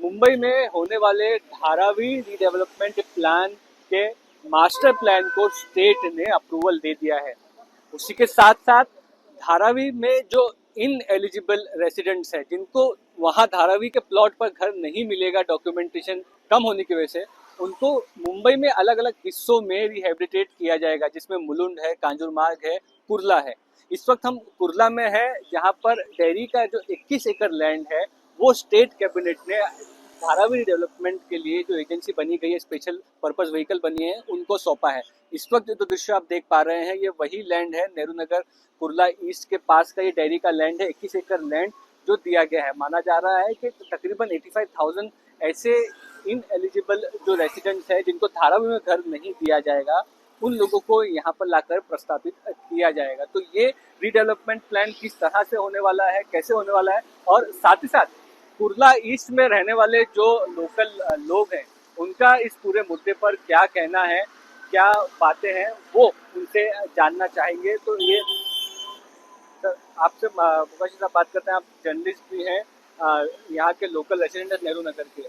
मुंबई में होने वाले धारावी रीडेवलपमेंट प्लान के मास्टर प्लान को स्टेट ने अप्रूवल दे दिया है। उसी के साथ साथ धारावी में जो इन एलिजिबल रेसिडेंट्स हैं, जिनको वहां धारावी के प्लॉट पर घर नहीं मिलेगा डॉक्यूमेंटेशन कम होने की वजह से, उनको मुंबई में अलग अलग हिस्सों में रिहेबिलिटेट किया जाएगा, जिसमें मुलुंड है, कांजूरमार्ग है, कुर्ला है। इस वक्त हम कुर्ला में है, जहां पर डेयरी का जो 21 एकड़ लैंड है वो स्टेट कैबिनेट ने धारावी डेवलपमेंट के लिए जो एजेंसी बनी गई है, स्पेशल पर्पस व्हीकल बनी है, उनको सौंपा है। इस वक्त जो दृश्य आप देख पा रहे हैं, ये वही लैंड है, नेहरू नगर कुर्ला ईस्ट के पास का ये डेयरी का लैंड है, 21 एकड़ लैंड जो दिया गया है। माना जा रहा है कि तकरीबन 85,000 ऐसे इन एलिजिबल जो रेसिडेंट्स हैं, जिनको धारावी में घर नहीं दिया जाएगा, उन लोगों को यहाँ पर लाकर प्रस्तावित किया जाएगा। तो ये रीडेवलपमेंट प्लान किस तरह से होने वाला है, कैसे होने वाला है, और साथ ही साथ कुर्ला ईस्ट में रहने वाले जो लोकल लोग हैं, उनका इस पूरे मुद्दे पर क्या कहना है, क्या बातें हैं, वो उनसे जानना चाहेंगे। तो ये सर, आपसे मुकेश साहब बात करते हैं। आप जर्नलिस्ट भी हैं, यहाँ के लोकल रेसिडेंट है नेहरू नगर के।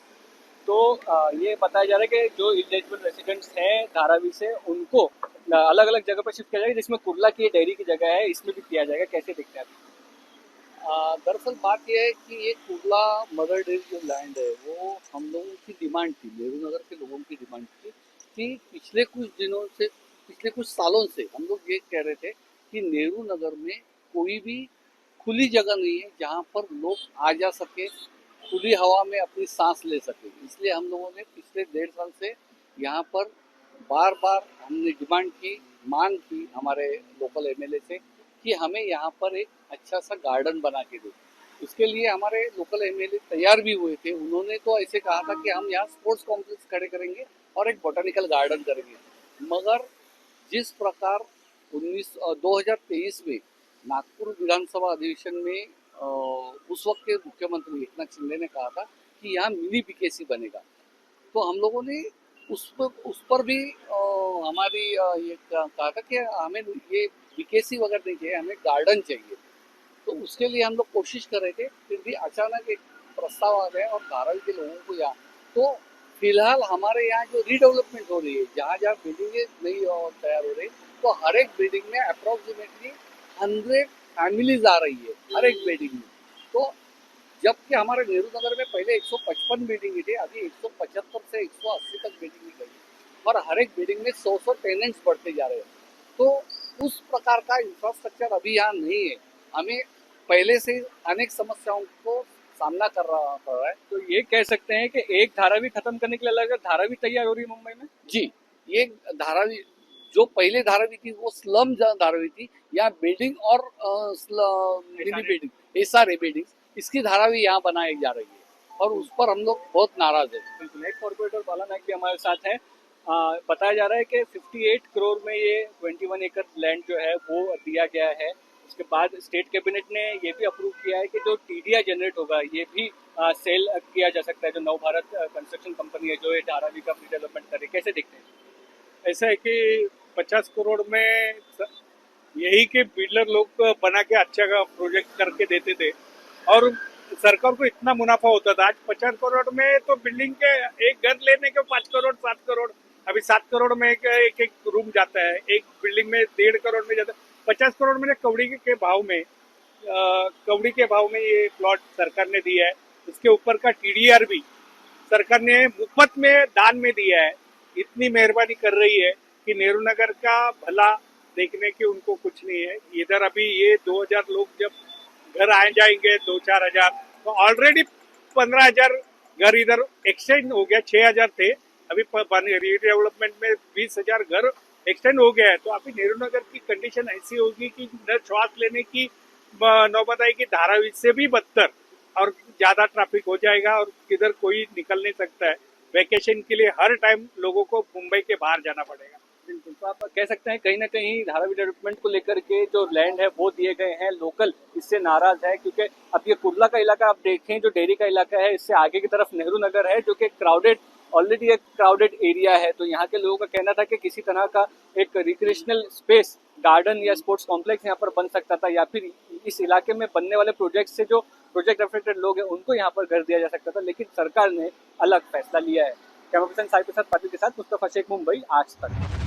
तो ये बताया जा रहा है कि जो इलिजिबल रेसिडेंट्स हैं धारावी से, उनको अलग अलग जगह पर शिफ्ट किया जाएगा, जिसमें कुर्ला की डेयरी की जगह है, इसमें भी किया जाएगा। कैसे दिखते हैं दरअसल बात यह है कि ये कुर्ला मदर डेयरी जो लैंड है वो हम लोगों की डिमांड थी, नेहरू नगर के लोगों की डिमांड थी कि पिछले कुछ सालों से हम लोग ये कह रहे थे कि नेहरू नगर में कोई भी खुली जगह नहीं है जहाँ पर लोग आ जा सके, खुली हवा में अपनी सांस ले सके। इसलिए हम लोगों ने पिछले 1.5 साल से यहाँ पर बार बार हमने डिमांड की, मांग की हमारे लोकल एमएलए से कि हमें यहाँ पर एक अच्छा सा गार्डन बना के दो। उसके लिए हमारे लोकल एमएलए तैयार भी हुए थे। उन्होंने तो ऐसे कहा था कि हम यहाँ स्पोर्ट्स कॉम्प्लेक्स खड़े करेंगे और एक बोटानिकल गार्डन करेंगे। मगर जिस प्रकार 2023 में नागपुर विधानसभा अधिवेशन में उस वक्त के मुख्यमंत्री एकनाथ शिंदे ने कहा था कि यहाँ मिनी बीकेसी बनेगा, तो हम लोगों ने उस पर भी हमारी ये कहा था कि हमें ये बीकेसी वगैरह नहीं चाहिए, हमें गार्डन चाहिए। तो उसके लिए हम लोग कोशिश कर रहे थे, फिर भी अचानक एक प्रस्ताव आ गया और धारावी के लोगों को यहाँ, तो फिलहाल हमारे यहाँ जो रीडेवलपमेंट हो रही है, जहाँ जहाँ बिल्डिंगें नहीं तैयार हो रही, तो हर एक बिल्डिंग में अप्रोक्सीमेटली 100 फैमिलीज आ रही है हर एक बिल्डिंग में। तो जबकि हमारे नेहरू नगर में पहले 155 बिल्डिंग थी, अभी 175 से 180 तक बिल्डिंग गई और हर एक बिल्डिंग में 100 टेनेंट्स बढ़ते जा रहे हैं। तो उस प्रकार का इंफ्रास्ट्रक्चर अभी यहाँ नहीं है। हमें पहले से अनेक समस्याओं को सामना कर रहा पड़ रहा है। तो ये कह सकते हैं कि एक धारावी खत्म करने के लिए अलग धारावी तैयार हो रही है मुंबई में। जी, ये धारावी जो पहले धारावी थी वो स्लम धारावी थी, यहाँ बिल्डिंग और मिनी बिल्डिंग एसआरए बिल्डिंग, इसकी धारावी यहाँ बनाई जा रही है और उस पर हम लोग बहुत नाराज है। बिल्कुल। एक कॉर्पोरेटर बाला नायक भी हमारे साथ है। बताया जा रहा है कि 58 करोड़ में ये 21 एकड़ लैंड जो है वो दिया गया है। उसके बाद स्टेट कैबिनेट ने ये भी अप्रूव किया है कि जो टीडीआई जनरेट होगा ये भी सेल किया जा सकता है, जो नव भारत कंस्ट्रक्शन कंपनी है जो ये धारावी का डेवलपमेंट करे। कैसे देखते हैं? ऐसा है कि 50 करोड़ में यही के बिल्डर लोग बना के अच्छा का प्रोजेक्ट करके देते थे और सरकार को इतना मुनाफा होता था। आज 50 करोड़ में तो बिल्डिंग के एक घर लेने के 5 करोड़ 7 करोड़, अभी 7 करोड़ में एक रूम जाता है, एक बिल्डिंग में 1.5 करोड़ में जाता है। 50 करोड़ में कवड़ी के भाव में ये प्लॉट सरकार ने दिया है। इसके ऊपर का टीडीआर भी सरकार ने मुफ्त में दान में दिया है। इतनी मेहरबानी कर रही है कि नेहरू नगर का भला देखने की उनको कुछ नहीं है। इधर अभी ये 2000 लोग जब घर आ जाएंगे, 2-4 हजार, तो ऑलरेडी 15,000 घर इधर एक्सटेंड हो गया। 6,000 थे, अभी रीडेवलपमेंट में 20,000 घर एक्सटेंड हो गया है। तो अभी नेहरू नगर की कंडीशन ऐसी होगी कि न श्वास लेने की नौबत आएगी, धारावी से भी बदतर, और ज्यादा ट्रैफिक हो जाएगा और किधर कोई निकल नहीं सकता है। वेकेशन के लिए हर टाइम लोगों को मुंबई के बाहर जाना पड़ेगा। बिल्कुल। तो आप कह सकते हैं कहीं ना कहीं धारावी डेवलपमेंट को लेकर के जो लैंड है वो दिए गए हैं, लोकल इससे नाराज है, क्योंकि अब ये कुर्ला का इलाका आप देखें जो डेयरी का इलाका है, इससे आगे की तरफ नेहरू नगर है जो कि क्राउडेड ऑलरेडी एक क्राउडेड एरिया है, तो यहाँ के लोगों का कहना था कि किसी तरह का एक रिक्रिएशनल स्पेस, गार्डन या स्पोर्ट्स कॉम्प्लेक्स यहाँ पर बन सकता था, या फिर इस इलाके में बनने वाले प्रोजेक्ट से जो प्रोजेक्ट अफेक्टेड लोग हैं उनको यहाँ पर घर दिया जा सकता था, लेकिन सरकार ने अलग फैसला लिया है। कैमरा पर्सन साहिब के साथ पाटिल के साथ मुस्तफा शेख, मुंबई, आज तक।